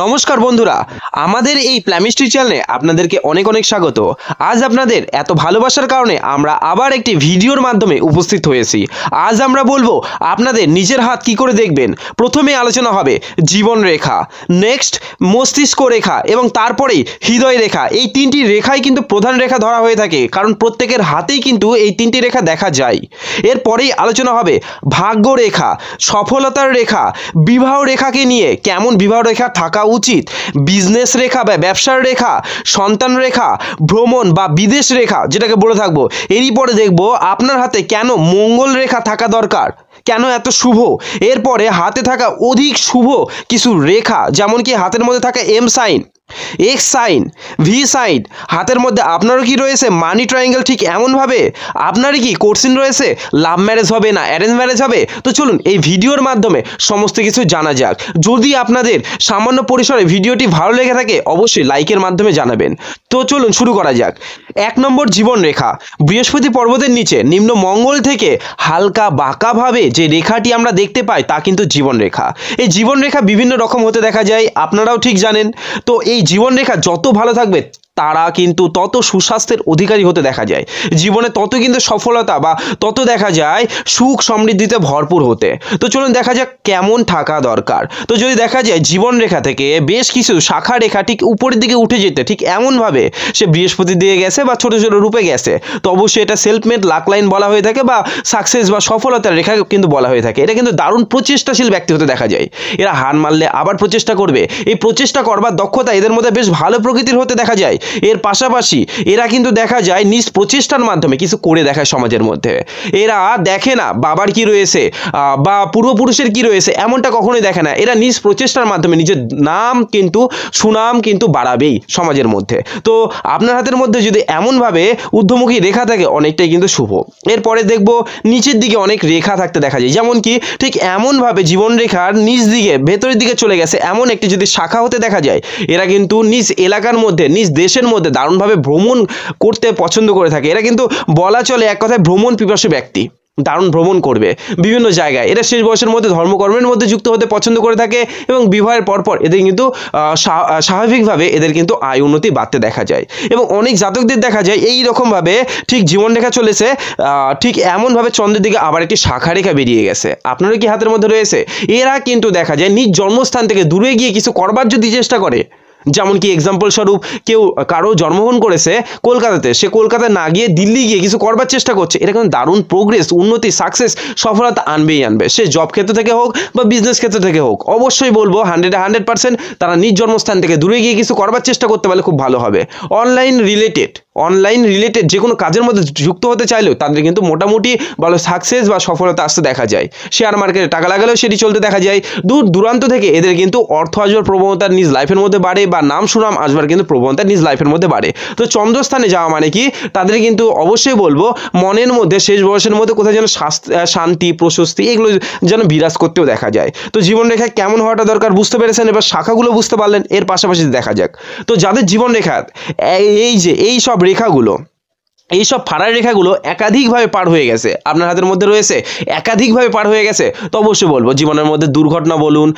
নমস্কার বন্ধুরা, আমাদের এই প্ল্যামিস্ট্রি চ্যানেলে আপনাদেরকে অনেক অনেক স্বাগত। আজ আপনাদের এত ভালোবাসার কারণে আমরা আবার একটি ভিডিওর মাধ্যমে উপস্থিত হয়েছি। আজ আমরা বলবো আপনাদের নিজের হাত কি করে দেখবেন। প্রথমে আলোচনা হবে জীবন রেখা, নেক্সট মস্তিষ্ক রেখা এবং তারপরেই হৃদয় রেখা। এই তিনটি রেখাই কিন্তু প্রধান রেখা ধরা হয়ে থাকে, কারণ প্রত্যেকের হাতেই কিন্তু এই তিনটি রেখা দেখা যায়। এরপরেই আলোচনা হবে ভাগ্য রেখা, সফলতার রেখা, বিবাহ রেখাকে নিয়ে কেমন বিবাহ রেখা থাকা উচিত, বিজনেস রেখা বা ব্যবসার রেখা, সন্তান রেখা, ভ্রমণ বা বিদেশ রেখা যেটাকে বলে থাকবো। এরই পরে দেখব আপনার হাতে কেন মঙ্গল রেখা থাকা দরকার, কেন এত শুভ। এরপরে হাতে থাকা অধিক শুভ কিছু রেখা, যেমন কি হাতের মধ্যে থাকা M sign, X sign, V sign. হাতের মধ্যে আপনারও কি রয়েছে মানি ট্রায়াঙ্গেল, ঠিক এমনভাবে আপনারই কি কোর্সিন রয়েছে, লাভ ম্যারেজ হবে না অ্যারেঞ্জ ম্যারেজ হবে। তো চলুন এই ভিডিওর মাধ্যমে সমস্ত কিছু জানা যাক। যদি আপনাদের সামান্য পরিসরে ভিডিওটি ভালো লেগে থাকে অবশ্যই লাইকের মাধ্যমে জানাবেন। তো চলুন শুরু করা যাক। 1 নম্বর জীবন রেখা। বৃহস্পতি পর্বতের নিচে নিম্ন মঙ্গল থেকে হালকা বাঁকাভাবে যে রেখাটি আমরা দেখতে পাই তা কিন্তু জীবন রেখা। এই জীবন রেখা বিভিন্ন রকম হতে দেখা যায়, আপনারাও ঠিক জানেন। তো এই জীবন রেখা যত ভালো থাকবে তারা কিন্তু তত সুস্বাস্থ্যের অধিকারী হতে দেখা যায়, জীবনে তত কিন্তু সফলতা বা তত দেখা যায় সুখ সমৃদ্ধিতে ভরপুর হতে। তো চলুন দেখা যাক কেমন থাকা দরকার। তো যদি দেখা যায় জীবন রেখা থেকে বেশ কিছু শাখা রেখা ঠিক উপরের দিকে উঠে যেতে, ঠিক এমনভাবে সে বৃহস্পতি দিয়ে গেছে বা ছোটো ছোটো রূপে গেছে, তো অবশ্যই এটা সেলফ মেড লাক লাইন বলা হয়ে থাকে বা সাকসেস বা সফলতার রেখা কিন্তু বলা হয়ে থাকে। এটা কিন্তু দারুণ প্রচেষ্টাশীল ব্যক্তি হতে দেখা যায়। এরা হার মারলে আবার প্রচেষ্টা করবে, এই প্রচেষ্টা করবার দক্ষতা এদের মধ্যে বেশ ভালো প্রকৃতির হতে দেখা যায়। এর পাশাপাশি এরা কিন্তু দেখা যায় নিজ প্রচেষ্টার মাধ্যমে কিছু করে দেখায় সমাজের মধ্যে। এরা দেখে না বাবার কি রয়েছে বা পূর্বপুরুষের কি রয়েছে, এমনটা কখনোই দেখে না। এরা নিজ প্রচেষ্টার মাধ্যমে নিজের নাম কিন্তু সুনাম কিন্তু বাড়াবেই সমাজের মধ্যে। তো আপনার হাতের মধ্যে যদি এমনভাবে ঊর্ধ্বমুখী রেখা থাকে অনেকটাই কিন্তু শুভ। এরপরে দেখব নিচের দিকে অনেক রেখা থাকতে দেখা যায়, যেমন কি ঠিক এমনভাবে জীবন রেখার নিচ দিকে ভেতরের দিকে চলে গেছে এমন একটি যদি শাখা হতে দেখা যায়, এরা কিন্তু নিজ এলাকার মধ্যে নিজ দেশের মধ্যে দারুণভাবে ভ্রমণ করতে পছন্দ করে থাকে। এরা কিন্তু বলা চলে এক কথায় ভ্রমণ পিপাসু ব্যক্তি, দারুণ ভ্রমণ করবে বিভিন্ন জায়গায়। এরা শেষ বয়সের মধ্যে ধর্মকর্মের মধ্যে যুক্ত হতে পছন্দ করে থাকে এবং বিবাহের পরপর এদের কিন্তু স্বাভাবিকভাবে এদের কিন্তু আয় উন্নতি বাড়তে দেখা যায়। এবং অনেক জাতকদের দেখা যায় এই রকমভাবে ঠিক জীবনরেখা চলেছে, ঠিক এমনভাবে চন্দ্রের দিকে আবার একটি শাখা রেখা বেরিয়ে গেছে। আপনারও কি হাতের মধ্যে রয়েছে? এরা কিন্তু দেখা যায় নিজ জন্মস্থান থেকে দূরে গিয়ে কিছু করবার যদি চেষ্টা করে, যেমন কি এক্সাম্পল স্বরূপ কেউ কারো জন্মগ্রহণ করেছে কলকাতাতে, সে কলকাতায় না গিয়ে দিল্লি গিয়ে কিছু করবার চেষ্টা করছে, এটা কিন্তু দারুণ প্রোগ্রেস, উন্নতি, সাকসেস, সফলতা আনবেই আনবে। সে জব ক্ষেত্র থেকে হোক বা বিজনেস ক্ষেত্র থেকে হোক, অবশ্যই বলবো 100% তারা নিজ জন্মস্থান থেকে দূরে গিয়ে কিছু করবার চেষ্টা করতে পারলে খুব ভালো হবে। অনলাইন রিলেটেড যে কোনো কাজের মধ্যে যুক্ত হতে চাইলেও তাদের কিন্তু মোটামুটি ভালো সাকসেস বা সফলতা আসতে দেখা যায়। শেয়ার মার্কেটে টাকা লাগালেও সেটি চলতে দেখা যায়। দূর দূরান্ত থেকে এদের কিন্তু অর্থ আসবার প্রবণতা নিজ লাইফের মধ্যে বাড়ে বা নাম সুনাম আসবার কিন্তু প্রবণতা নিজ লাইফের মধ্যে বাড়ে। তো চন্দ্রস্থানে যাওয়া মানে কি তাদের কিন্তু অবশ্যই বলবো মনের মধ্যে শেষ বয়সের মধ্যে কোথায় যেন শান্তি, প্রশস্তি এগুলো যেন বিরাজ করতেও দেখা যায়। তো জীবনরেখা কেমন হওয়াটা দরকার বুঝতে পেরেছেন, এবার শাখাগুলো বুঝতে পারলেন। এর পাশাপাশি দেখা যাক তো যাদের জীবনরেখা এই সব রেখাগুলো, এইসব ফাড়ার রেখাগুলো একাধিকভাবে পার হয়ে গেছে, আপনার হাতের মধ্যে রয়েছে একাধিকভাবে পার হয়ে গেছে, তো অবশ্যই বলবো জীবনের মধ্যে দুর্ঘটনা বলুন,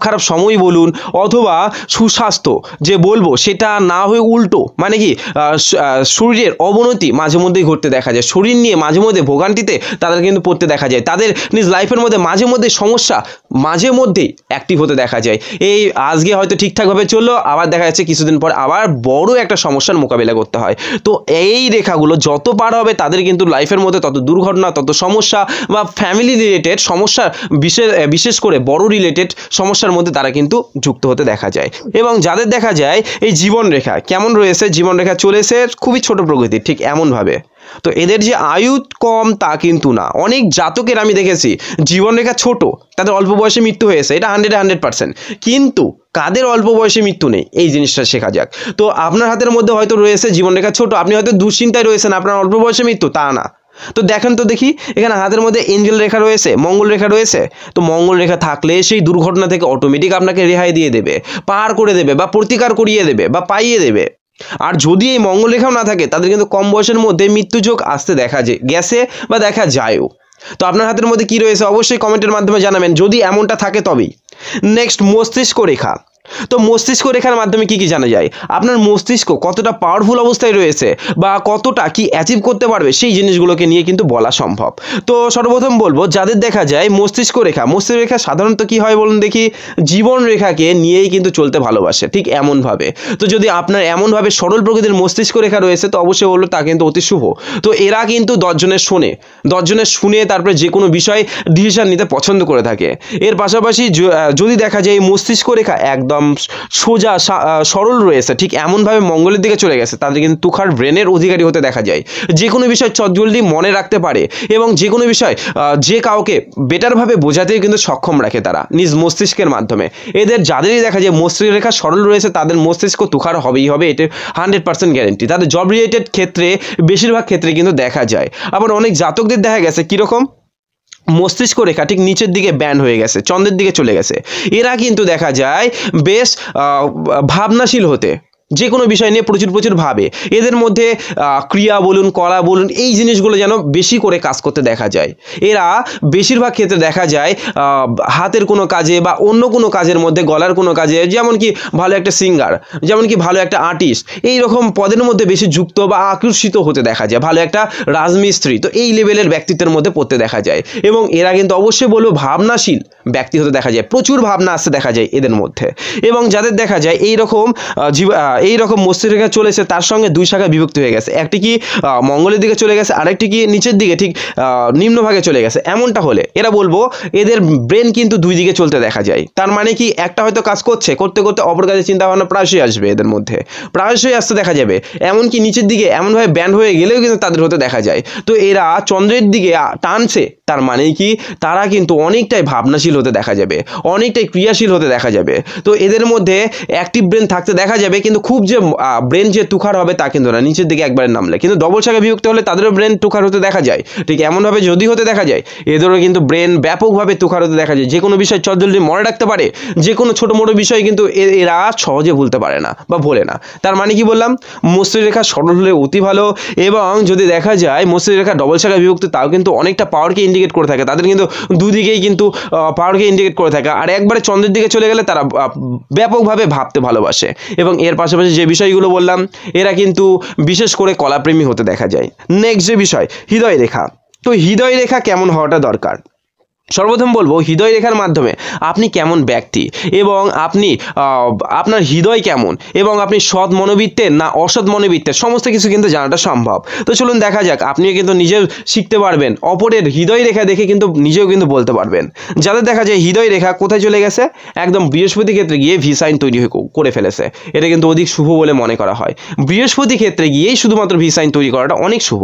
খারাপ সময় বলুন, অথবা সুস্বাস্থ্য যে বলবো সেটা না হয়ে উল্টো, মানে কি শরীরের অবনতি মাঝে মধ্যেই ঘটতে দেখা যায়। শরীর নিয়ে মাঝে মধ্যে ভোগান্তিতে তাদের কিন্তু পড়তে দেখা যায়। তাদের নিজ লাইফের মধ্যে মাঝে মধ্যে সমস্যা মাঝে মধ্যেই অ্যাক্টিভ হতে দেখা যায়। এই আজকে হয়তো ঠিকঠাকভাবে চললো, আবার দেখা যাচ্ছে কিছুদিন পর আবার বড় একটা সমস্যার মোকাবিলা করতে হয়। তো এই রেখাগুলো যত পার হবে তাদের কিন্তু লাইফের মধ্যে তত দুর্ঘটনা, তত সমস্যা বা ফ্যামিলি রিলেটেড সমস্যা, বিশেষ করে বড় রিলেটেড সমস্যার মধ্যে তারা কিন্তু যুক্ত হতে দেখা যায়। এবং যাদের দেখা যায় এই জীবনরেখা কেমন রয়েছে, জীবনরেখা চলেছে খুবই ছোট প্রকৃতির, ঠিক এমনভাবে, তো এদের যে আয়ু কম তা কিন্তু না। অনেক জাতকের আমি দেখেছি জীবনরেখা ছোট, তাদের অল্প বয়সে মৃত্যু হয়েছে, এটা 100%। কিন্তু কাদের অল্প বয়সে মৃত্যু নেই এই জিনিসটা শেখা যাক। তো আপনার হাতের মধ্যে হয়তো রয়েছে জীবনরেখা ছোট, আপনি হয়তো দুশ্চিন্তায় রয়েছেন আপনার অল্প বয়সে মৃত্যু, তা না। তো দেখেন তো দেখি এখানে হাতের মধ্যে এঞ্জেল রেখা রয়েছে, মঙ্গল রেখা রয়েছে। তো মঙ্গল রেখা থাকলে সেই দুর্ঘটনা থেকে অটোমেটিক আপনাকে রেহাই দিয়ে দেবে, পার করে দেবে বা প্রতিকার করিয়ে দেবে বা পাইয়ে দেবে। আর যদি এই মঙ্গল রেখাও না থাকে তাদের কিন্তু কম বয়সের মধ্যে মৃত্যুযোগ আসতে দেখা গেছে বা দেখা যায়ও। তো আপনার হাতের মধ্যে কি রয়েছে অবশ্যই কমেন্টের মাধ্যমে জানাবেন, যদি এমনটা থাকে তবেই। নেক্সট মস্তিষ্ক রেখা। তো মস্তিষ্ক রেখার মাধ্যমে কি কি জানা যায়, আপনার মস্তিষ্ক কতটা পাওয়ারফুল অবস্থায় রয়েছে বা কতটা কি অ্যাচিভ করতে পারবে সেই জিনিসগুলোকে নিয়ে কিন্তু বলা সম্ভব। তো সর্বপ্রথম বলবো, যাদের দেখা যায় মস্তিষ্ক রেখা সাধারণত কি হয় বলুন দেখি, জীবন রেখাকে নিয়েই কিন্তু চলতে ভালোবাসে, ঠিক এমনভাবে। তো যদি আপনার এমনভাবে সরল প্রকৃতির মস্তিষ্ক রেখা রয়েছে তো অবশ্যই বললো তা কিন্তু অতি শুভ। তো এরা কিন্তু 10 জনের শুনে তারপরে যে কোনো বিষয় ডিসিশন নিতে পছন্দ করে থাকে। এর পাশাপাশি যদি দেখা যায় এই মস্তিষ্ক রেখা একদম সোজা সরল রয়েছে, ঠিক এমনভাবে মঙ্গলের দিকে চলে গেছে, তাদের কিন্তু তুখার ব্রেনের অধিকারী হতে দেখা যায়। যে কোনো বিষয় চটজলদি মনে রাখতে পারে এবং যে কোনো বিষয় যে কাউকে বেটারভাবে বোঝাতেই কিন্তু সক্ষম রাখে তারা নিজ মস্তিষ্কের মাধ্যমে। এদের যাদেরই দেখা যায় মস্তিষ্ক রেখা সরল রয়েছে তাদের মস্তিষ্ক তুখার হবেই হবে, এটা 100% গ্যারেন্টি। তাদের জব রিলেটেড ক্ষেত্রে বেশিরভাগ ক্ষেত্রে কিন্তু দেখা যায়। আবার অনেক জাতকদের দেখা গেছে কীরকম, মস্তিষ্ক রেখা ঠিক নিচের দিকে ব্যান্ড হয়ে গেছে, চন্দ্রের দিকে চলে গেছে। এরা কিন্তু দেখা যায় বেশ ভাবনাশীল হতে, যে কোনো বিষয় নিয়ে প্রচুর ভাবে। এদের মধ্যে ক্রিয়া বলুন, কলা বলুন, এই জিনিসগুলো যেন বেশি করে কাজ করতে দেখা যায়। এরা বেশিরভাগ ক্ষেত্রে দেখা যায় হাতের কোনো কাজে বা অন্য কোনো কাজের মধ্যে, গলার কোনো কাজে, যেমন কি ভালো একটা সিঙ্গার, যেমন কি ভালো একটা আর্টিস্ট, এই রকম পদের মধ্যে বেশি যুক্ত বা আকর্ষিত হতে দেখা যায়। ভালো একটা রাজমিস্ত্রি, তো এই লেভেলের ব্যক্তিত্বের মধ্যে পড়তে দেখা যায়। এবং এরা কিন্তু অবশ্যই বলবো ভাবনাশীল ব্যক্তি হতে দেখা যায়, প্রচুর ভাবনা আসতে দেখা যায় এদের মধ্যে। এবং যাদের দেখা যায় এইরকম মস্তিষ্ক রেখা চলেছে তার সঙ্গে 2 শাখা বিভক্ত হয়ে গেছে, একটি কি মঙ্গলের দিকে চলে গেছে, আরেকটি কি নিচের দিকে ঠিক নিম্নভাগে চলে গেছে, এমনটা হলে এরা বলবো এদের ব্রেন কিন্তু 2 দিকে চলতে দেখা যায়। তার মানে কি একটা হয়তো কাজ করতে করতে অপর কাজে চিন্তা ভাবনা প্রায়শই আসবে এদের মধ্যে, প্রায়শই আসতে দেখা যাবে। এমনকি নিচের দিকে এমনভাবে ব্যান্ড হয়ে গেলেও কিন্তু তাদের হতে দেখা যায়। তো এরা চন্দ্রের দিকে টানছে, তার মানে কি তারা কিন্তু অনেকটাই ভাবনাশীল হতে দেখা যাবে, অনেকটাই ক্রিয়াশীল হতে দেখা যাবে। তো এদের মধ্যে অ্যাক্টিভ ব্রেন থাকতে দেখা যাবে, কিন্তু খুব যে ব্রেন যে তুখার হবে তা কিন্তু না, নিচের দিকে একবারে নামলে। কিন্তু ডবল শাখা বিভক্ত হলে তাদেরও ব্রেন তুখার হতে দেখা যায়, ঠিক এমনভাবে যদি হতে দেখা যায় এদেরও কিন্তু ব্রেন ব্যাপকভাবে তুখার হতে দেখা যায়। যে কোনো বিষয় চটজলদি মনে রাখতে পারে, যে কোনো ছোটো মোটো বিষয় কিন্তু এরা সহজে ভুলতে পারে না বা ভোলে না। তার মানে কি বললাম, মস্তিষ্ক রেখা সরল হলে অতি ভালো। এবং যদি দেখা যায় মস্তিষ্ক রেখা ডবল শাখা বিভক্ত, তাও কিন্তু অনেকটা পাওয়ারকে ইন্ডিকেট করে থাকে। তাদের কিন্তু দুদিকেই কিন্তু পাওয়ারকে ইন্ডিকেট করে থাকে। আর একবারে চন্দ্রের দিকে চলে গেলে তারা ব্যাপকভাবে ভাবতে ভালোবাসে। এবং এর পাশাপাশি যে বিষয়গুলো বললাম, এরা কিন্তু বিশেষ করে কলাপ্রেমী হতে দেখা যায়। নেক্সট যে বিষয়, হৃদয় রেখা। তো হৃদয় রেখা কেমন হওয়াটা দরকার, সর্বপ্রথম বলবো হৃদয় রেখার মাধ্যমে আপনি কেমন ব্যক্তি এবং আপনি আপনার হৃদয় কেমন এবং আপনি সৎ মনোবৃত্তের না অসৎ মনোবৃত্তের, সমস্ত কিছু কিন্তু জানাটা সম্ভব। তো চলুন দেখা যাক, আপনিও কিন্তু নিজেও শিখতে পারবেন, অপরের হৃদয় রেখা দেখে কিন্তু নিজেও কিন্তু বলতে পারবেন। যাদের দেখা যায় হৃদয় রেখা কোথায় চলে গেছে, একদম বৃহস্পতি ক্ষেত্রে গিয়ে ভি সাইন তৈরি করে ফেলেছে, এটা কিন্তু অধিক শুভ বলে মনে করা হয়। বৃহস্পতি ক্ষেত্রে গিয়েই শুধুমাত্র ভি সাইন তৈরি করাটা অনেক শুভ।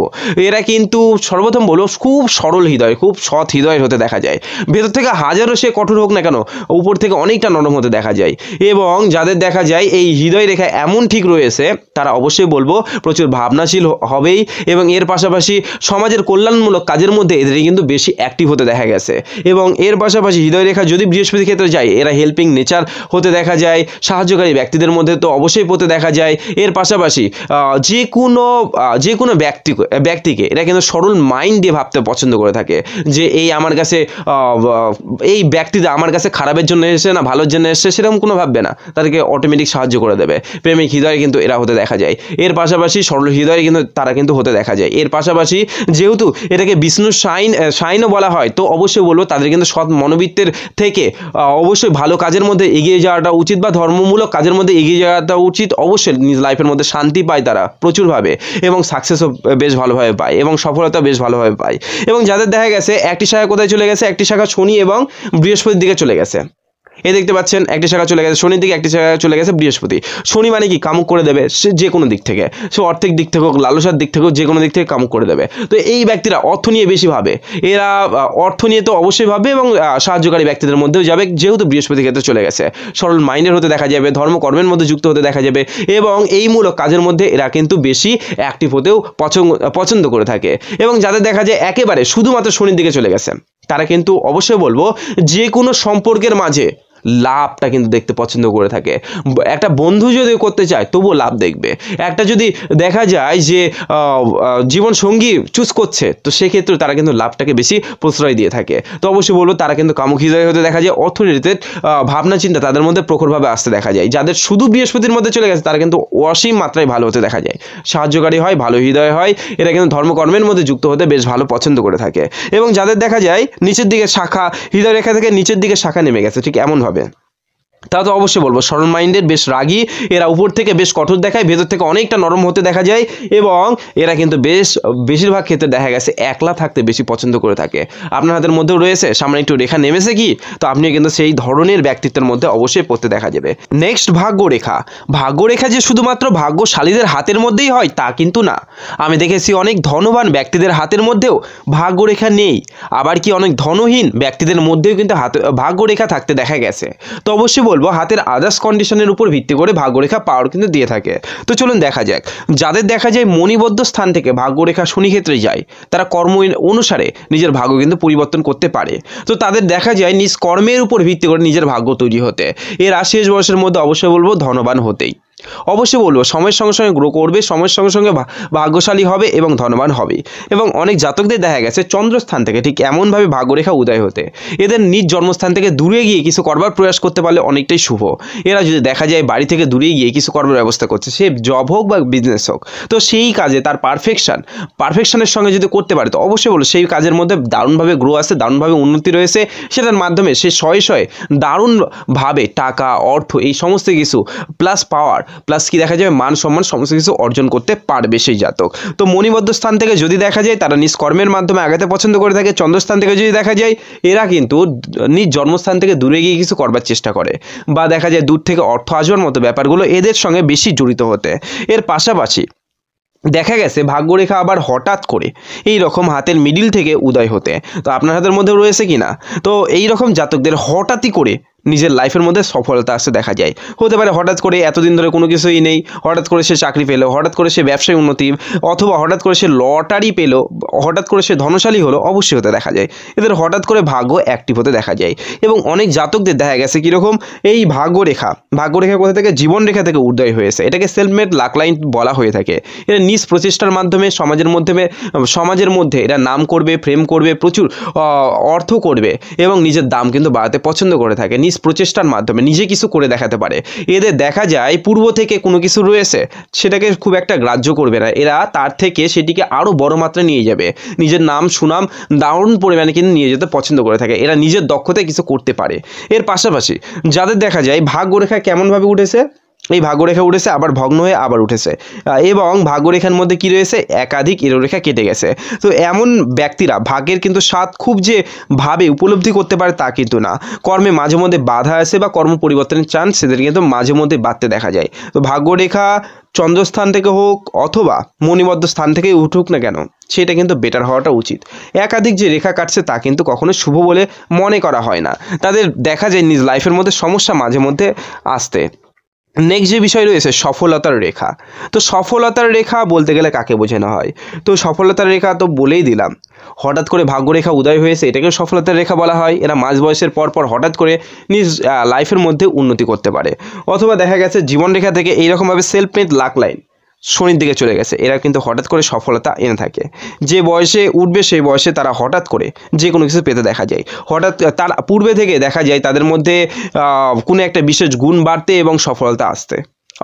এরা কিন্তু সর্বপ্রথম বলবো খুব সরল হৃদয়, খুব সৎ হৃদয়ের হতে দেখা যায়। ভেতর থেকে হাজারও সে কঠোর হোক না কেন, উপর থেকে অনেকটা নরম হতে দেখা যায়। এবং যাদের দেখা যায় এই হৃদয় রেখা এমন ঠিক রয়েছে, তারা অবশ্যই বলবো প্রচুর ভাবনাশীল হবেই। এবং এর পাশাপাশি সমাজের কল্যাণমূলক কাজের মধ্যে এদের কিন্তু বেশি অ্যাক্টিভ হতে দেখা গেছে। এবং এর পাশাপাশি হৃদয় রেখা যদি বৃহস্পতি ক্ষেত্রে যায়, এরা হেল্পিং নেচার হতে দেখা যায়, সাহায্যকারী ব্যক্তিদের মধ্যে তো অবশ্যই পড়তে দেখা যায়। এর পাশাপাশি যে কোনো ব্যক্তিকে এরা কিন্তু সরল মাইন্ড দিয়ে ভাবতে পছন্দ করে থাকে, যে এই আমার কাছে এই ব্যক্তিটা আমার কাছে খারাপের জন্য এসেছে না ভালোর জন্য এসেছে, সেরকম কোনো ভাববে না, তাদেরকে অটোমেটিক সাহায্য করে দেবে। প্রেমিক হৃদয়ে কিন্তু এরা হতে দেখা যায়। এর পাশাপাশি সরল হৃদয়ে কিন্তু তারা কিন্তু হতে দেখা যায়। এর পাশাপাশি যেহেতু এটাকে বিষ্ণুর সাইনও বলা হয়, তো অবশ্যই বলবো তাদের কিন্তু সৎ মনোবৃত্তের থেকে অবশ্যই ভালো কাজের মধ্যে এগিয়ে যাওয়াটা উচিত বা ধর্মমূলক কাজের মধ্যে এগিয়ে যাওয়াটা উচিত। অবশ্যই নিজ লাইফের মধ্যে শান্তি পায় তারা প্রচুরভাবে, এবং সাকসেসও বেশ ভালোভাবে পায়, এবং সফলতা বেশ ভালোভাবে পায়। এবং যাদের দেখা গেছে একটি শাখা কোথায় চলে গেছে, একটি শাখা শনি এবং বৃহস্পতির দিকে চলে গেছে, এই দেখতে পাচ্ছেন একটি শাখা চলে গেছে শনির দিকে, একটি শাখা চলে গেছে বৃহস্পতি। শনি মানে কি কামুক করে দেবে, সে যে কোনো দিক থেকে, সে অর্থের দিক থেকে হোক, লালসার দিক থেকে হোক, যে কোনো দিক থেকে কামুক করে দেবে। তো এই ব্যক্তিরা অর্থ নিয়ে বেশি ভাবে, এরা অর্থ নিয়ে তো অবশ্যই ভাবে, এবং সাহায্যকারী ব্যক্তিদের মধ্যেও যাবে, যেহেতু বৃহস্পতি ক্ষেত্রে চলে গেছে। সরল মাইন্ডের হতে দেখা যাবে, ধর্মকর্মের মধ্যে যুক্ত হতে দেখা যাবে, এবং এই মূলক কাজের মধ্যে এরা কিন্তু বেশি অ্যাক্টিভ হতেও পছন্দ করে থাকে। এবং যাদের দেখা যায় একেবারে শুধুমাত্র শনির দিকে চলে গেছে, তারা কিন্তু অবশ্যই বলবো যে কোনো সম্পর্কের মাঝে লাভটা কিন্তু দেখতে পছন্দ করে থাকে। একটা বন্ধু যদি করতে চায় তবুও লাভ দেখবে। একটা যদি দেখা যায় যে জীবন সঙ্গী চুজ করছে, তো সেক্ষেত্রে তারা কিন্তু লাভটাকে বেশি প্রশ্রয় দিয়ে থাকে। তো অবশ্যই বলবো তারা কিন্তু কামুক হৃদয় হতে দেখা যায়। অর্থ রিলেটেড ভাবনা চিন্তা তাদের মধ্যে প্রখরভাবে আসতে দেখা যায়। যাদের শুধু বৃহস্পতির মধ্যে চলে গেছে তারা কিন্তু অসীম মাত্রায় ভালো হতে দেখা যায়, সাহায্যকারী হয়, ভালো হৃদয় হয়, এরা কিন্তু ধর্মকর্মের মধ্যে যুক্ত হতে বেশ ভালো পছন্দ করে থাকে। এবং যাদের দেখা যায় নিচের দিকে শাখা, হৃদয় রেখা থেকে নিচের দিকে শাখা নেমে গেছে ঠিক এমনভাবে, তা তো অবশ্যই বলবো সরল মাইন্ডের, বেশ রাগী, এরা উপর থেকে বেশ কঠোর দেখায়, ভেতর থেকে অনেকটা নরম হতে দেখা যায়। এবং এরা কিন্তু বেশিরভাগ ক্ষেত্রে দেখা গেছে একলা থাকতে বেশি পছন্দ করে থাকে। আপনার হাতের মধ্যেও রয়েছে সামনে একটু রেখা নেমেছে কি, তো আপনিও কিন্তু সেই ধরনের ব্যক্তিত্বের মধ্যে অবশ্যই পড়তে দেখা যাবে। নেক্সট ভাগ্যরেখা। ভাগ্যরেখা যে শুধুমাত্র ভাগ্যশালীদের হাতের মধ্যেই হয় তা কিন্তু না। আমি দেখেছি অনেক ধনবান ব্যক্তিদের হাতের মধ্যেও ভাগ্যরেখা নেই, আবার কি অনেক ধনহীন ব্যক্তিদের মধ্যেও কিন্তু ভাগ্যরেখা থাকতে দেখা গেছে। তো অবশ্যই বলবো হাতের আদার্স কন্ডিশনের উপর ভিত্তি করে ভাগ্যরেখা পাওয়ার কিন্তু দিয়ে থাকে। তো চলুন দেখা যাক, যাদের দেখা যায় মণিবদ্ধ স্থান থেকে ভাগ্যরেখা শনি ক্ষেত্রে যায়, তারা কর্ম অনুসারে নিজের ভাগ্য কিন্তু পরিবর্তন করতে পারে। তো তাদের দেখা যায় নিজ কর্মের উপর ভিত্তি করে নিজের ভাগ্য তৈরি হতে। এরা শেষ বয়সের মধ্যে অবশ্যই বলবো ধনবান হতেই। অবশ্যই বলবো সময়ের সঙ্গে সঙ্গে গ্রো করবে, সময়ের সঙ্গে সঙ্গে ভাগ্যশালী হবে এবং ধনবান হবে। এবং অনেক জাতকদের দেখা গেছে চন্দ্রস্থান থেকে ঠিক এমনভাবে ভাগ্যরেখা উদয় হতে, এদের নিজ জন্মস্থান থেকে দূরে গিয়ে কিছু করবার প্রয়াস করতে পারলে অনেকটাই শুভ। এরা যদি দেখা যায় বাড়ি থেকে দূরে গিয়ে কিছু করবার ব্যবস্থা করছে, সে জব হোক বা বিজনেস হোক, তো সেই কাজে তার পারফেকশনের সঙ্গে যদি করতে পারে, তো অবশ্যই বলো সেই কাজের মধ্যে দারুণভাবে গ্রো আছে, দারুণভাবে উন্নতি রয়েছে। সেটার মাধ্যমে সে শয়ে দারুণভাবে টাকা, অর্থ, এই সমস্ত কিছু প্লাস পাওয়ার প্লাস কি দেখা যায় মান সম্মান সমস্ত কিছু অর্জন করতে পারবে সেই জাতক। তো মণিবদ্ধ স্থান থেকে যদি দেখা যায় তারা নিজ কর্মের মাধ্যমে আগাতে পছন্দ করে থাকে। চন্দ্রস্থান থেকে যদি দেখা যায় এরা কিন্তু নিজ জন্মস্থান থেকে দূরে গিয়ে কিছু করবার চেষ্টা করে, বা দেখা যায় দূর থেকে অর্থ আসবার মতো ব্যাপারগুলো এদের সঙ্গে বেশি জড়িত হতে। এর পাশাপাশি দেখা গেছে ভাগ্যরেখা আবার হঠাৎ করে এই রকম হাতের মিডিল থেকে উদয় হতে। তো আপনার হাতের মধ্যেও রয়েছে কিনা, তো এই রকম জাতকদের হঠাৎই করে নিজের লাইফের মধ্যে সফলতা আসতে দেখা যায়। হতে পারে হঠাৎ করে এতদিন ধরে কোনো কিছুই নেই, হঠাৎ করে সে চাকরি পেলো, হঠাৎ করে সে ব্যবসায় উন্নতি, অথবা হঠাৎ করে সে লটারি পেলো, হঠাৎ করে সে ধনশালী হলো, অবশ্যই হতে দেখা যায়। এদের হঠাৎ করে ভাগ্য অ্যাক্টিভ হতে দেখা যায়। এবং অনেক জাতকদের দেখা গেছে কীরকম এই ভাগ্যরেখা কোথা থেকে, জীবন রেখা থেকে উদয় হয়েছে। এটাকে সেলফ মেড লাক লাইন বলা হয়ে থাকে। এরা নিজ প্রচেষ্টার মাধ্যমে সমাজের মধ্যে এরা নাম করবে, ফ্রেম করবে, প্রচুর অর্থ করবে এবং নিজের দাম কিন্তু বাড়াতে পছন্দ করে থাকে। নিজ প্রচেষ্টার মাধ্যমে নিজে কিছু করে দেখাতে পারে। এদের দেখা যায় পূর্ব থেকে কোনো কিছু রয়েছে সেটাকে খুব একটা গ্রাহ্য করবে না, এরা তার থেকে সেটিকে আরও বড় মাত্রা নিয়ে যাবে। নিজের নাম সুনাম দারুণ পরিমাণে কিন্তু নিয়ে যেতে পছন্দ করে থাকে। এরা নিজের দক্ষতায় কিছু করতে পারে। এর পাশাপাশি যাদের দেখা যায় ভাগ্যরেখা কেমনভাবে উঠেছে, এই ভাগ্যরেখা উঠেছে আবার ভগ্ন হয়ে আবার উঠেছে, এবং ভাগ্যরেখার মধ্যে কি রয়েছে একাধিক এরোরেখা কেটে গেছে। তো এমন ব্যক্তিরা ভাগ্যের কিন্তু স্বাদ খুব যে ভাবে উপলব্ধি করতে পারে তা কিন্তু না। কর্মে মাঝে মধ্যে বাধা আসে বা কর্ম পরিবর্তনের চান্স সেদের কিন্তু মাঝে মধ্যে বাড়তে দেখা যায়। তো ভাগ্যরেখা চন্দ্রস্থান থেকে হোক অথবা মণিবদ্ধ স্থান থেকেই উঠুক না কেন, সেটা কিন্তু বেটার হওয়াটা উচিত। একাধিক যে রেখা কাটছে তা কিন্তু কখনো শুভ বলে মনে করা হয় না। তাদের দেখা যায় নিজ লাইফের মধ্যে সমস্যা মাঝে মধ্যে আসতে। নেক্সট যে বিষয় রয়েছে সফলতার রেখা। তো সফলতার রেখা বলতে গেলে কাকে বোঝানো হয়, তো সফলতার রেখা তো বলেই দিলাম, হঠাৎ করে ভাগ্যরেখা উদয় হয়েছে এটাকে সফলতার রেখা বলা হয়। এরা মাঝ বয়সের পর হঠাৎ করে নিজ লাইফের মধ্যে উন্নতি করতে পারে। অথবা দেখা গেছে জীবনরেখা থেকে এইরকমভাবে সেলফ মেড লাক লাইন শনির দিকে চলে গেছে, এরা কিন্তু হঠাৎ করে সফলতা এনে থাকে। যে বয়সে উঠবে সেই বয়সে তারা হঠাৎ করে যে কোনো কিছু পেতে দেখা যায়। হঠাৎ তার পূর্বে থেকে দেখা যায় তাদের মধ্যে কোনো একটা বিশেষ গুণ বাড়তে এবং সফলতা আসতে।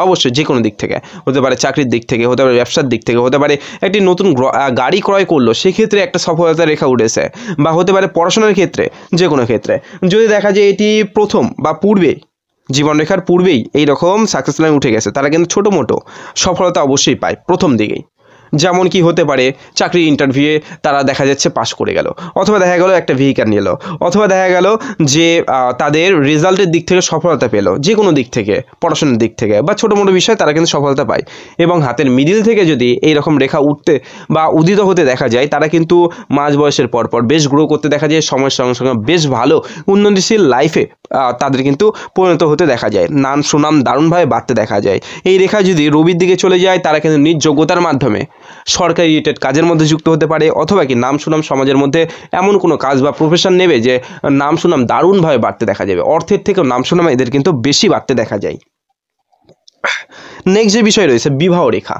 অবশ্যই যে কোনো দিক থেকে হতে পারে, চাকরির দিক থেকে হতে পারে, ব্যবসার দিক থেকে হতে পারে, একটি নতুন গাড়ি ক্রয় করলো সেক্ষেত্রে একটা সফলতা রেখা উঠেছে, বা হতে পারে পড়াশোনার ক্ষেত্রে, যে কোনো ক্ষেত্রে যদি দেখা যায় এটি প্রথম বা পূর্বে জীবনরেখার পূর্বেই এই রকম সাকসেস লাইন উঠে গেছে, তারা কিন্তু ছোটো মোটো সফলতা অবশ্যই পায় প্রথম দিকেই। যেমন কি হতে পারে চাকরির ইন্টারভিউয়ে তারা দেখা যাচ্ছে পাশ করে গেল, অথবা দেখা গেল একটা ভেহিক্যাল নিল, অথবা দেখা গেল যে তাদের রেজাল্টের দিক থেকে সফলতা পেল, যে কোনো দিক থেকে, পড়াশোনার দিক থেকে বা ছোটো মোটো বিষয়ে তারা কিন্তু সফলতা পায়। এবং হাতের মিডিল থেকে যদি এই রকম রেখা উঠতে বা উদিত হতে দেখা যায়, তারা কিন্তু মাঝ বয়সের পর বেশ গ্রো করতে দেখা যায়, সময়ের সঙ্গে সঙ্গে বেশ ভালো উন্নতিশীল লাইফে তাদের কিন্তু পরিণত হতে দেখা যায়, নাম সুনাম দারুণভাবে বাড়তে দেখা যায়। এই রেখা যদি রবির দিকে চলে যায়, তারা কিন্তু নিজ যোগ্যতার মাধ্যমে সরকারি রিলেটেড কাজের মধ্যে যুক্ত হতে পারে, অথবা কি নাম সুনাম সমাজের মধ্যে এমন কোনো কাজ বা প্রফেশন নেবে যে নাম সুনাম দারুণভাবে বাড়তে দেখা যাবে। অর্থের থেকেও নাম সুনাম এদের কিন্তু বেশি বাড়তে দেখা যায়। নেক্সট যে বিষয় রয়েছে বিবাহ রেখা।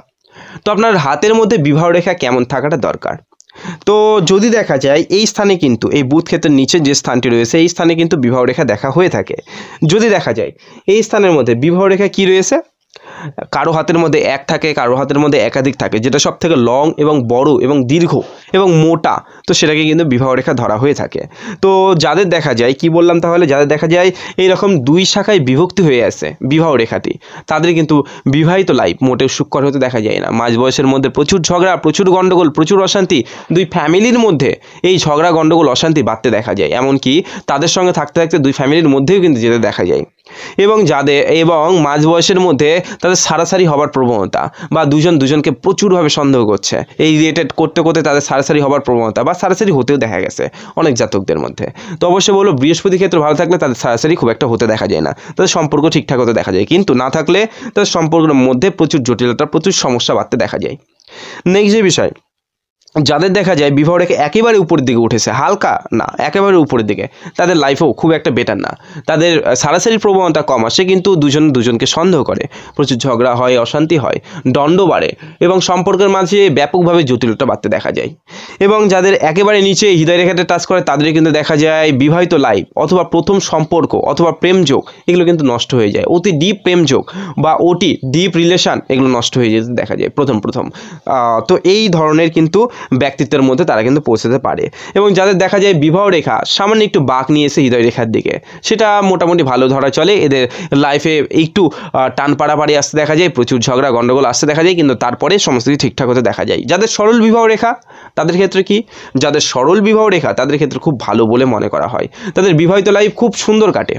তো আপনার হাতের মধ্যে বিবাহ রেখা কেমন থাকাটা দরকার। তো যদি দেখা যায় এই স্থানে কিন্তু এই বুধ ক্ষেত্রের নিচে যে স্থানটি রয়েছে এই স্থানে কিন্তু বিবাহ রেখা দেখা হয়ে থাকে। যদি দেখা যায় এই স্থানের মধ্যে বিবাহ রেখা কি রয়েছে, কারো হাতের মধ্যে এক থাকে, কারো হাতের মধ্যে একাধিক থাকে, যেটা সব থেকে লং এবং বড় এবং দীর্ঘ এবং মোটা, তো সেটাকে কিন্তু বিবাহ রেখা ধরা হয়ে থাকে। তো যাদের দেখা যায় কি বললাম তাহলে, যাদের দেখা যায় এইরকম দুই শাখায় বিভক্তি হয়ে আছে বিবাহ রেখাটি, তাদের কিন্তু বিবাহিত লাইফ মোটেও সুখকর হতে দেখা যায় না। মাঝ বয়সের মধ্যে প্রচুর ঝগড়া, প্রচুর গণ্ডগোল, প্রচুর অশান্তি, দুই ফ্যামিলির মধ্যে এই ঝগড়া গণ্ডগোল অশান্তি বাড়তে দেখা যায়। এমনকি তাদের সঙ্গে থাকতে থাকতে দুই ফ্যামিলির মধ্যেও কিন্তু যেতে দেখা যায়। এবং মাঝ বয়সের মধ্যে তাদের সারাসারি হবার প্রবণতা, বা দুজন দুজনকে প্রচুরভাবে সন্দেহ করছে, এই রিলেটেড করতে করতে তাদের সারাসারি হবার প্রবণতা বা সারাসারি হতেও দেখা গেছে অনেক জাতকদের মধ্যে। তো অবশ্যই বলবো বৃহস্পতি ক্ষেত্রে ভালো থাকলে তাদের সারাসারি খুব একটা হতে দেখা যায় না, তাদের সম্পর্ক ঠিকঠাক হতে দেখা যায়, কিন্তু না থাকলে তাদের সম্পর্কের মধ্যে প্রচুর জটিলতা, প্রচুর সমস্যা বাড়তে দেখা যায়। নেক্সট যে বিষয়, যাদের দেখা যায় বিবাহ রেখা একেবারে উপরের দিকে উঠেছে, হালকা না একেবারে উপরের দিকে, তাদের লাইফেও খুব একটা বেটার না, তাদের সারাসারি প্রবণতা কম আসে, কিন্তু দুজন দুজনকে সন্দেহ করে, প্রচুর ঝগড়া হয়, অশান্তি হয়, দণ্ড বাড়ে এবং সম্পর্কের মাঝে ব্যাপকভাবে জটিলতা বাড়তে দেখা যায়। এবং যাদের একেবারে নিচে হৃদয় রেখাটা টাচ করে তাদের কিন্তু দেখা যায় বিবাহিত লাইফ অথবা প্রথম সম্পর্ক অথবা প্রেম যোগ এগুলো কিন্তু নষ্ট হয়ে যায়, অতি ডিপ প্রেম যোগ বা ওটি ডিপ রিলেশন এগুলো নষ্ট হয়ে যেতে দেখা যায় প্রথম। তো এই ধরনের কিন্তু ব্যক্তিত্বের মধ্যে তারা কিন্তু পৌঁছাতে পারে। এবং যাদের দেখা যায় বিবাহ রেখা সামান্য একটু বাঁক নিয়েছে হৃদয় রেখার দিকে, সেটা মোটামুটি ভালো ধরা চলে, এদের লাইফে একটু টান পাড়াপাড়ি আসতে দেখা যায়, প্রচুর ঝগড়া গণ্ডগোল আসতে দেখা যায়, কিন্তু তারপরে সমস্ত কিছু ঠিকঠাক হতে দেখা যায়। যাদের সরল বিবাহ রেখা তাদের ক্ষেত্রে কি, যাদের সরল বিবাহ রেখা তাদের ক্ষেত্রে খুব ভালো বলে মনে করা হয়, তাদের বিবাহিত লাইফ খুব সুন্দর কাটে।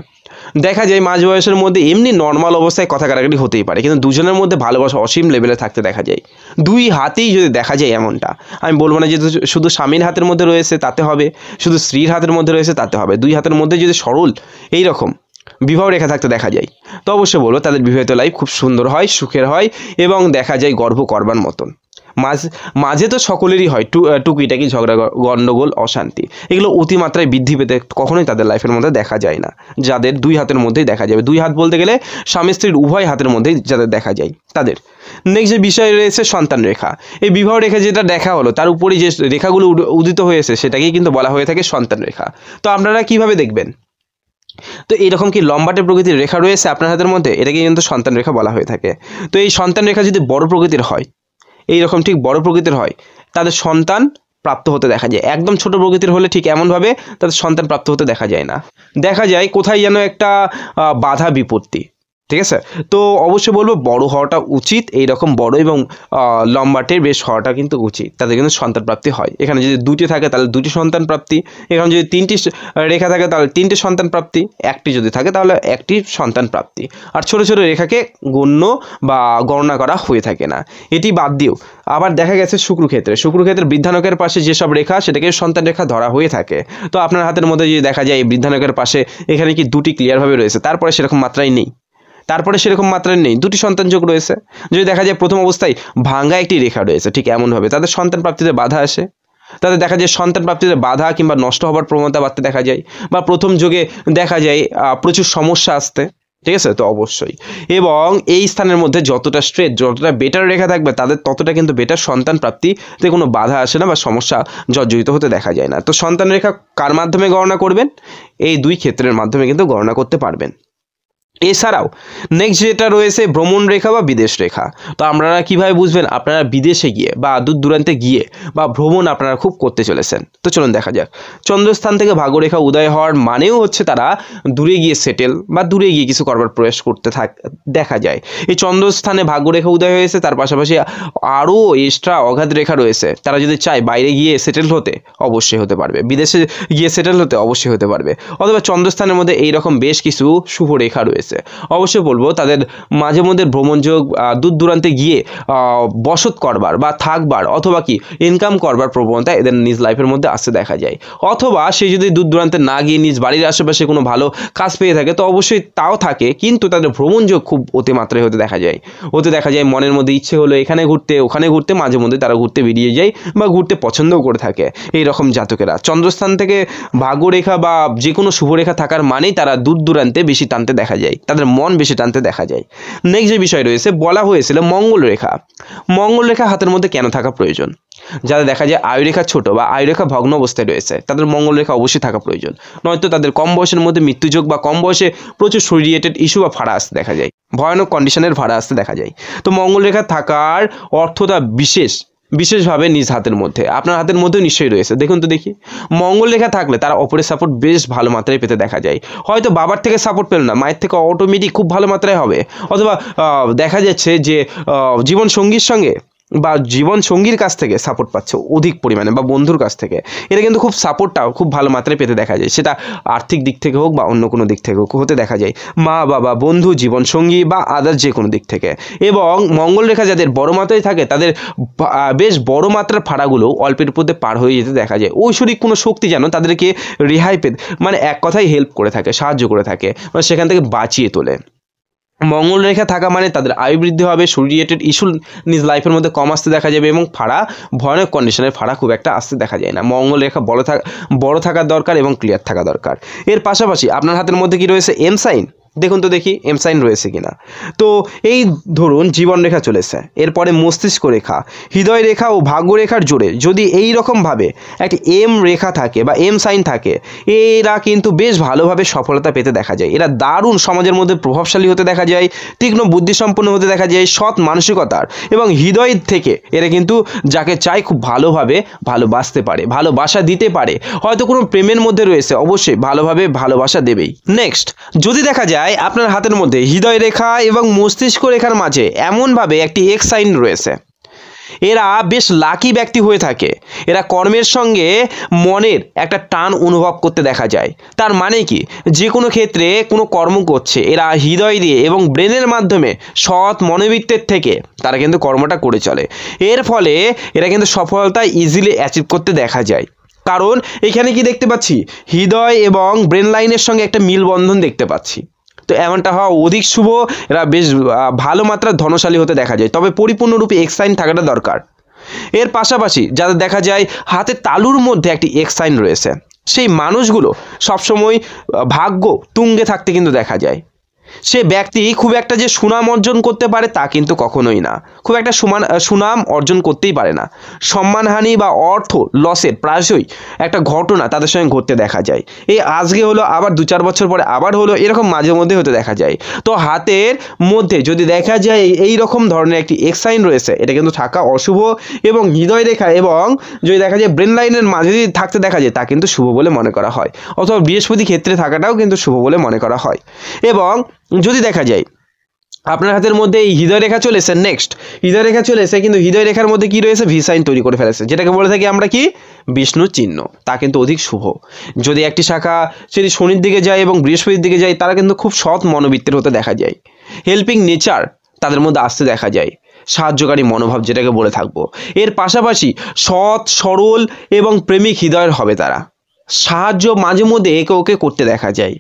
দেখা যায় মাঝ বয়সের মধ্যে এমনি নর্মাল অবস্থায় কথা কাটাকাটি হতেই পারে, কিন্তু দুজনের মধ্যে ভালোবাসা অসীম লেভেলে থাকতে দেখা যায়। দুই হাতেই যদি দেখা যায় এমনটা, আমি বলবো না যে শুধু স্বামীর হাতের মধ্যে রয়েছে তাতে হবে, শুধু স্ত্রীর হাতের মধ্যে রয়েছে তাতে হবে, দুই হাতের মধ্যে যদি সরল এইরকম বিবাহ রেখা থাকতে দেখা যায়, তো অবশ্যই বলবো তাদের বিবাহিত লাইফ খুব সুন্দর হয়, সুখের হয় এবং দেখা যায় গর্ব করবার মতন। মাঝে তো সকলেরই হয় টুকিটাকি ঝগড়া গণ্ডগোল অশান্তি, এগুলো অতিমাত্রায় বৃদ্ধি পেতে কখনোই তাদের লাইফের মধ্যে দেখা যায় না, যাদের দুই হাতের মধ্যেই দেখা যাবে। দুই হাত বলতে গেলে স্বামী স্ত্রীর উভয় হাতের মধ্যেই যাদের দেখা যায় তাদের। নেক্সট যে বিষয় রয়েছে সন্তান রেখা। এই বিবাহ রেখা যেটা দেখা হলো তার উপরে যে রেখাগুলো উদিত হয়েছে সেটাকেই কিন্তু বলা হয়ে থাকে সন্তান রেখা। তো আপনারা কিভাবে দেখবেন, তো এইরকম কি লম্বাটে প্রকৃতির রেখা রয়েছে আপনার হাতের মধ্যে, এটাকে কিন্তু সন্তান রেখা বলা হয়ে থাকে। তো এই সন্তান রেখা যদি বড় প্রকৃতির হয়, এইরকম ঠিক বড় প্রকৃতির হয়, তাদের সন্তান প্রাপ্ত হতে দেখা যায়। একদম ছোট প্রকৃতির হলে ঠিক এমনভাবে তাদের সন্তান প্রাপ্ত হতে দেখা যায় না, দেখা যায় কোথায় যেন একটা বাধা বিপত্তি। ঠিক আছে, তো অবশ্যই বলবো বড় হওয়াটা উচিত, এইরকম বড় এবং লম্বাটের বেশ হওয়াটা কিন্তু উচিত, তাদের কিন্তু সন্তান প্রাপ্তি হয়। এখানে যদি দুটি থাকে তাহলে দুটি সন্তান প্রাপ্তি, এখানে যদি তিনটি রেখা থাকে তাহলে তিনটি সন্তান প্রাপ্তি, একটি যদি থাকে তাহলে একটি সন্তান প্রাপ্তি। আর ছোট ছোট রেখাকে গণ্য বা গণনা করা হয়ে থাকে না। এটি বাদ দিয়েও আবার দেখা গেছে শুক্রক্ষেত্রে বৃদ্ধানকের পাশে যেসব রেখা সেটাকে সন্তান রেখা ধরা হয়ে থাকে। তো আপনার হাতের মধ্যে যদি দেখা যায় এই বৃদ্ধানকের পাশে এখানে কি দুটি ক্লিয়ারভাবে রয়েছে, তারপরে সেরকম মাত্রায় নেই, দুটি সন্তান যোগ রয়েছে। যদি দেখা যায় প্রথম অবস্থায় ভাঙ্গা একটি রেখা রয়েছে, ঠিক এমনভাবে তাদের সন্তান প্রাপ্তিতে বাধা আসে, তাদের দেখা যায় সন্তান প্রাপ্তিতে বাধা কিংবা নষ্ট হবার প্রবণতা বাড়তে দেখা যায়, বা প্রথম যুগে দেখা যায় প্রচুর সমস্যা আসতে। ঠিক আছে, তো অবশ্যই এবং এই স্থানের মধ্যে যতটা স্ট্রেট, যতটা বেটার রেখা থাকবে তাদের ততটা কিন্তু বেটার সন্তান প্রাপ্তিতে কোনো বাধা আসে না বা সমস্যা জর্জরিত হতে দেখা যায় না। তো সন্তান রেখা কার মাধ্যমে গণনা করবেন, এই দুই ক্ষেত্রের মাধ্যমে কিন্তু গণনা করতে পারবেন। এছাড়াও নেক্সট যেটা রয়েছে ভ্রমণ রেখা বা বিদেশ রেখা। তো আপনারা কিভাবে বুঝবেন আপনারা বিদেশে গিয়ে বা দূর দূরান্তে গিয়ে বা ভ্রমণ আপনারা খুব করতে চলেছেন, তো চলুন দেখা যাক। চন্দ্রস্থান থেকে ভাগ্যরেখা উদয় হওয়ার মানেও হচ্ছে তারা দূরে গিয়ে সেটেল বা দূরে গিয়ে কিছু করবার প্রয়াস করতে দেখা যায়। এই চন্দ্রস্থানে ভাগ্যরেখা উদয় হয়েছে, তার পাশাপাশি আরও এক্সট্রা অগাধ রেখা রয়েছে, তারা যদি চায় বাইরে গিয়ে সেটেল হতে অবশ্যই হতে পারবে, বিদেশে গিয়ে সেটেল হতে অবশ্যই হতে পারবে, অথবা চন্দ্রস্থানের মধ্যে এইরকম বেশ কিছু শুভ রেখা রয়েছে। রয়েছে, অবশ্যই বলবো তাদের মাঝে মধ্যে ভ্রমণযোগ, দূর দূরান্তে গিয়ে বসত করবার বা থাকবার অথবা কি ইনকাম করবার প্রবণতা এদের নিজ লাইফের মধ্যে আসতে দেখা যায়। অথবা সে যদি দূর দূরান্তে না গিয়ে নিজ বাড়ির আশেপাশে কোনো ভালো কাজ পেয়ে থাকে তো অবশ্যই তাও থাকে, কিন্তু তাদের ভ্রমণযোগ খুব অতিমাত্রায় হতে দেখা যায়। মনের মধ্যে ইচ্ছে হলো এখানে ঘুরতে ওখানে ঘুরতে, মাঝে মধ্যে তারা ঘুরতে বেরিয়ে যায় বা ঘুরতে পছন্দও করে থাকে এই রকম জাতকেরা। চন্দ্রস্থান থেকে ভাগ্যরেখা বা যে কোনো শুভরেখা থাকার মানেই তারা দূর দূরান্তে বেশি টানতে দেখা যায়, তাদের মন বেশি টানতে দেখা যায়। নেক্সট যে বিষয় রয়েছে, বলা হয়েছিল মঙ্গল রেখা। মঙ্গল রেখা হাতের মধ্যে কেন থাকা প্রয়োজন? যাদের দেখা যায় আয়ুরেখা ছোট বা আয়ুরেখা ভগ্ন অবস্থায় রয়েছে তাদের মঙ্গল রেখা অবশ্যই থাকা প্রয়োজন, নয়তো তাদের কম বয়সের মধ্যে মৃত্যুযোগ বা কম বয়সে প্রচুর রিলেটেড ইস্যু বা ভাড়া আসতে দেখা যায়, ভয়ানক কন্ডিশনের ভাড়া আসতে দেখা যায়। তো মঙ্গল রেখা থাকার অর্থটা বিশেষভাবে নিজ হাতের মধ্যে, আপনার হাতের মধ্যেও নিশ্চয়ই রয়েছে। দেখুন তো দেখি, মঙ্গল রেখা থাকলে তারা অপরের সাপোর্ট বেশ ভালো মাত্রায় পেতে দেখা যায়। হয়তো বাবার থেকে সাপোর্ট পেল না, মায়ের থেকে অটোমেটিক খুব ভালো মাত্রায় হবে, অথবা দেখা যাচ্ছে যে জীবন সঙ্গীর সঙ্গে বা জীবন সঙ্গীর কাছ থেকে সাপোর্ট পাচ্ছে অধিক পরিমাণে বা বন্ধুর কাছ থেকে, এটা কিন্তু খুব সাপোর্টটাও খুব ভালো মাত্রায় পেতে দেখা যায়, সেটা আর্থিক দিক থেকে হোক বা অন্য কোনো দিক থেকে হোক হতে দেখা যায়, মা বাবা বন্ধু জীবন সঙ্গী বা আদার্স যে কোনো দিক থেকে। এবং মঙ্গল রেখা যাদের বড় মাত্রায় থাকে তাদের বেশ বড় মাত্রার ফাড়াগুলো অল্পের মধ্যে পার হয়ে যেতে দেখা যায়। ঐশ্বরিক কোনো শক্তি যেন তাদেরকে রেহাই পেতে এক কথায় হেল্প করে থাকে, সাহায্য করে থাকে, সেখান থেকে বাঁচিয়ে তোলে। মঙ্গল রেখা থাকা মানে তাদের আয়ু বৃদ্ধি হবে, রিলেটেড ইস্যু নিজ লাইফের মধ্যে কম আসতে দেখা যাবে এবং ফাড়া ভয়ানক কন্ডিশনের ফাড়া খুব একটা আসতে দেখা যায় না। মঙ্গল রেখা বড় থাকার দরকার এবং ক্লিয়ার থাকা দরকার। এর পাশাপাশি আপনার হাতের মধ্যে কি রয়েছে? M sign. দেখুন তো দেখি এম সাইন রয়েছে কিনা। তো এই ধরুন জীবন রেখা চলেছে, এরপরে মস্তিষ্ক রেখা, হৃদয় রেখা ও ভাগ্য রেখার জোরে যদি এই রকমভাবে একটি এম রেখা থাকে বা এম সাইন থাকে, এরা কিন্তু বেশ ভালোভাবে সফলতা পেতে দেখা যায়। এরা দারুণ সমাজের মধ্যে প্রভাবশালী হতে দেখা যায়, তীক্ষ্ণ বুদ্ধিসম্পন্ন হতে দেখা যায়, সৎ মানসিকতার এবং হৃদয় থেকে এরা কিন্তু যাকে চায় খুব ভালোভাবে ভালোবাসতে পারে, ভালোবাসা দিতে পারে। হয়তো কোনো প্রেমের মধ্যে রয়েছে, অবশ্যই ভালোভাবে ভালোবাসা দেবেই। নেক্সট যদি দেখা যায় আপনার হাতের মধ্যে হৃদয় রেখা এবং মস্তিষ্ক রেখার মাঝে এমনভাবে একটি এক্স সাইন রয়েছে, এরা বেশ লাকি ব্যক্তি হয়ে থাকে। এরা কর্মের সঙ্গে মনের একটা টান অনুভব করতে দেখা যায়। তার মানে কি, যে কোনো ক্ষেত্রে কোনো কর্ম করছে এরা হৃদয় দিয়ে এবং ব্রেনের মাধ্যমে সৎ মনোবৃত্তের থেকে তারা কিন্তু কর্মটা করে চলে। এর ফলে এরা কিন্তু সফলতা ইজিলি অ্যাচিভ করতে দেখা যায়। কারণ এখানে কি দেখতে পাচ্ছি, হৃদয় এবং ব্রেন লাইনের সঙ্গে একটা মিলবন্ধন দেখতে পাচ্ছি। তো এমনটা হওয়া অধিক শুভ, এরা বেশ ভালো মাত্রার ধনশালী হতে দেখা যায়, তবে পরিপূর্ণরূপে এক্স সাইন থাকাটা দরকার। এর পাশাপাশি যাদের দেখা যায় হাতের তালুর মধ্যে একটি এক্স সাইন রয়েছে, সেই মানুষগুলো সবসময় ভাগ্য তুঙ্গে থাকতে কিন্তু দেখা যায়। সে ব্যক্তি খুব একটা যে সুনাম অর্জন করতে পারে তা কিন্তু কখনোই না, খুব একটা সুনাম অর্জন করতেই পারে না। সম্মানহানি বা অর্থ লসের প্রায়শই একটা ঘটনা তাদের সঙ্গে ঘটতে দেখা যায়। এই আজকে হলো, আবার 2-4 বছর পরে আবার হলো, এরকম মাঝে মধ্যে হতে দেখা যায়। তো হাতের মধ্যে যদি দেখা যায় এই রকম ধরনের একটি এক্স সাইন রয়েছে, এটা কিন্তু থাকা অশুভ। এবং হৃদয় রেখা এবং যদি দেখা যায় ব্রেন লাইনের মাঝে যদি থাকতে দেখা যায় তা কিন্তু শুভ বলে মনে করা হয়, অথবা বৃহস্পতি ক্ষেত্রে থাকাটাও কিন্তু শুভ বলে মনে করা হয়। এবং যদি দেখা যায় আপনার হাতের মধ্যে এই হৃদয় রেখা চলেছে, নেক্সট হৃদয় রেখা চলেছে কিন্তু হৃদয় রেখার মধ্যে কি রয়েছে? ভি সাইন তৈরি করে ফেলেছে, যেটাকে বলে থাকি আমরা কি বিষ্ণু চিহ্ন, তা কিন্তু অধিক শুভ। যদি একটি শাখা যদি শনির দিকে যায় এবং বৃহস্পতির দিকে যায়, তারা কিন্তু খুব সৎ মনোবৃত্তির হতে দেখা যায়, হেল্পিং নেচার তাদের মধ্যে আসতে দেখা যায়, সাহায্যকারী মনোভাব যেটাকে বলে থাকবো। এর পাশাপাশি সৎ সরল এবং প্রেমিক হৃদয়ের হবে তারা, সাহায্য মাঝে মধ্যে একে ওকে করতে দেখা যায়।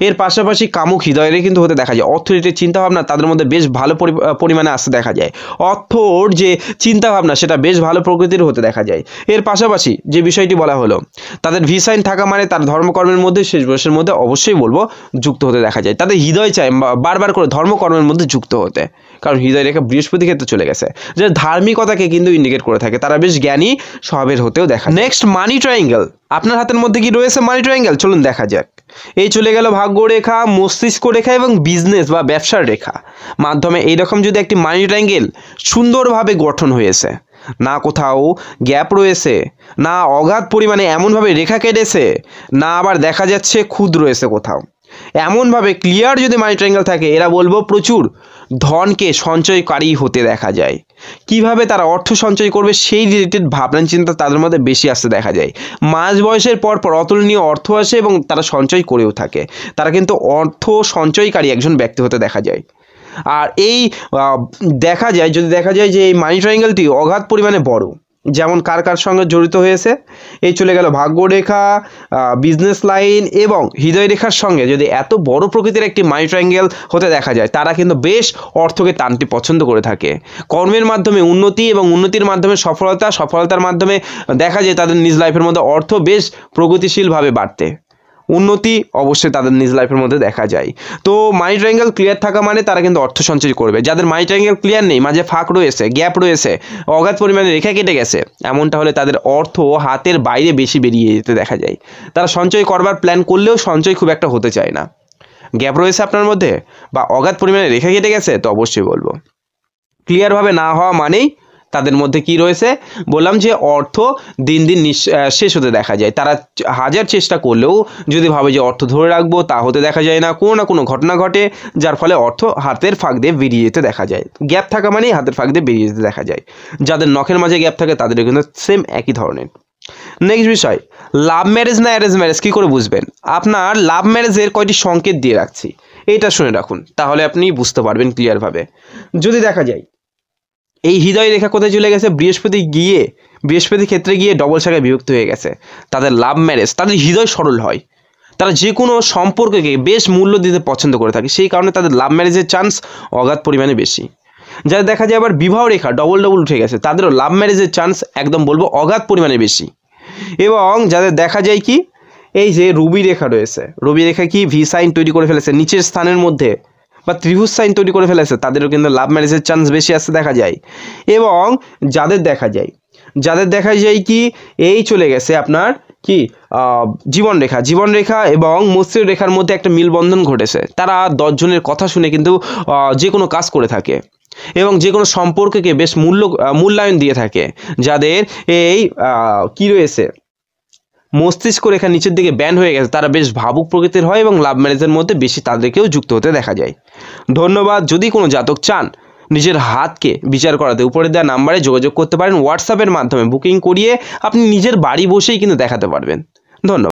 এর পাশাপাশি কামুক হৃদয়ের কিন্তু হতে দেখা যায়, অর্থনীতির চিন্তাভাবনা তাদের মধ্যে বেশ ভালো পরিমাণে আসতে দেখা যায়, অর্থর যে চিন্তাভাবনা সেটা বেশ ভালো প্রকৃতির হতে দেখা যায়। এর পাশাপাশি যে বিষয়টি বলা হলো, তাদের ভি সাইন থাকা মানে তার ধর্মকর্মের মধ্যে শেষ বয়সের মধ্যে অবশ্যই বলবো যুক্ত হতে দেখা যায়। তাদের হৃদয় চায় বারবার করে ধর্মকর্মের মধ্যে যুক্ত হতে, কারণ হৃদয় রেখা বৃহস্পতি ক্ষেত্রে চলে গেছে, যে ধার্মিকতাকে কিন্তু ইন্ডিকেট করে থাকে। তারা বেশ জ্ঞানী স্বভাবের হতেও দেখা। নেক্সট মানি ট্রায়াঙ্গেল। আপনার হাতের মধ্যে কি রয়েছে? মানি ট্রায়াঙ্গেল। চলুন দেখা যাক। এই চলে গেল ভাগ্য রেখা, মস্তিষ্ক রেখা এবং বিজনেস বা ব্যবসার রেখা মাধ্যমে এইরকম যদি একটি মানি ট্রায়াঙ্গেল সুন্দরভাবে গঠন হয়েছে, না কোথাও গ্যাপ রয়েছে, না অগাধ পরিমাণে এমনভাবে রেখা কেটেছে, না আবার দেখা যাচ্ছে খুদ রয়েছে কোথাও, এমনভাবে ক্লিয়ার যদি মানি ট্রায়াঙ্গেল থাকে, এরা বলবো প্রচুর ধনকে সঞ্চয়কারী হতে দেখা যায়। কিভাবে তারা অর্থ সঞ্চয় করবে সেই রিলেটেড ভাবনা চিন্তা তাদের মধ্যে বেশি আসতে দেখা যায়। মাঝ বয়সের পর পর অতুলনীয় অর্থ আসে এবং তারা সঞ্চয় করেও থাকে। তারা কিন্তু অর্থ সঞ্চয়কারী একজন ব্যক্তি হতে দেখা যায়। আর এই দেখা যায়, যদি দেখা যায় যে এই মানি ট্রায়াঙ্গেলটি অগাধ পরিমাণে বড়, যেমন কার কার সঙ্গে জড়িত হয়েছে, এই চলে গেল ভাগ্যরেখা, বিজনেস লাইন এবং হৃদয় রেখার সঙ্গে যদি এত বড় প্রকৃতির একটি মানি ট্রায়াঙ্গেল হতে দেখা যায়, তারা কিন্তু বেশ অর্থকে টানতে পছন্দ করে থাকে। কর্মের মাধ্যমে উন্নতি এবং উন্নতির মাধ্যমে সফলতা, সফলতার মাধ্যমে দেখা যায় তাদের নিজ লাইফের মধ্যে অর্থ বেশ প্রগতিশীলভাবে বাড়তে। উন্নতি অবশ্যই তাদের নিজ লাইফের মধ্যে দেখা যায়। তো মানি ট্রায়াঙ্গেল ক্লিয়ার থাকা মানে তারা কিন্তু অর্থ সঞ্চয় করবে। যাদের মানি ট্রায়াঙ্গেল ক্লিয়ার নেই, মাঝে ফাঁক রয়েছে, গ্যাপ রয়েছে, অগাধ পরিমাণে রেখা কেটে গেছে, এমনটা হলে তাদের অর্থ হাতের বাইরে বেশি বেরিয়ে যেতে দেখা যায়। তারা সঞ্চয় করবার প্ল্যান করলেও সঞ্চয় খুব একটা হতে চায় না। গ্যাপ রয়েছে আপনার মধ্যে বা অগাধ পরিমাণে রেখা কেটে গেছে, তো অবশ্যই বলবো ক্লিয়ারভাবে না হওয়া মানেই তাদের মধ্যে কি রয়েছে, বললাম যে অর্থ দিন দিন শেষ হতে দেখা যায়। তারা হাজার চেষ্টা করলেও যদি ভাবে যে অর্থ ধরে রাখবো, তা হতে দেখা যায় না। কোনো না কোনো ঘটনা ঘটে যার ফলে অর্থ হাতের ফাঁক দিয়ে বেরিয়ে যেতে দেখা যায়। গ্যাপ থাকা মানেই হাতের ফাঁক দিয়ে বেরিয়ে যেতে দেখা যায়। যাদের নখের মাঝে গ্যাপ থাকে তাদের কিন্তু সেম একই ধরনের। নেক্সট বিষয়, লাভ ম্যারেজ না অ্যারেঞ্জ ম্যারেজ কী করে বুঝবেন? আপনার লাভ ম্যারেজের কয়টি সংকেত দিয়ে রাখছি, এইটা শুনে রাখুন, তাহলে আপনি বুঝতে পারবেন ক্লিয়ারভাবে। যদি দেখা যায় এই হৃদয় রেখা কোথায় চলে গেছে, বৃহস্পতি ক্ষেত্রে গিয়ে ডবল শাখায় বিভক্ত হয়ে গেছে, তাদের লাভ ম্যারেজ, তাদের হৃদয় সরল হয়, তারা যে কোনো সম্পর্ককে বেশ মূল্য দিতে পছন্দ করে থাকে, সেই কারণে তাদের লাভ ম্যারেজের চান্স অগাধ পরিমাণে বেশি। যাদের দেখা যায় আবার বিবাহ রেখা ডবল উঠে গেছে, তাদেরও লাভ ম্যারেজের চান্স একদম বলবো অগাধ পরিমাণে বেশি। এবং যাদের দেখা যায় কি, এই যে রবি রেখা রয়েছে, রবি রেখা কি ভি সাইন তৈরি করে ফেলেছে নিচের স্থানের মধ্যে বা ত্রিভুজ সাইন তৈরি করে ফেলেছে, তাদেরও কিন্তু লাভ ম্যারেজের চান্স বেশি আসতে দেখা যায়। এবং যাদের দেখা যায় কি এই চলে গেছে আপনার কি জীবন রেখা এবং মৎস্য রেখার মধ্যে একটা মিলবন্ধন ঘটেছে, তারা 10 জনের কথা শুনে কিন্তু যে কোনো কাজ করে থাকে এবং যে কোনো সম্পর্ককে বেশ মূল্যায়ন দিয়ে থাকে। যাদের এই কি রয়েছে মস্তিষ্ক রেখা নিচের দিকে ব্যান হয়ে গেছে, তারা বেশ ভাবুক প্রকৃতির হয় এবং লাভ ম্যারেজের মধ্যে বেশি তাদেরকেও যুক্ত হতে দেখা যায়। ধন্যবাদ। যদি কোনো জাতক চান নিজের হাতকে বিচার করাতে, উপরে দেওয়া নাম্বারে যোগাযোগ করতে পারেন। হোয়াটসঅ্যাপের মাধ্যমে বুকিং করিয়ে আপনি নিজের বাড়ি বসেই কিন্তু দেখাতে পারবেন। ধন্যবাদ।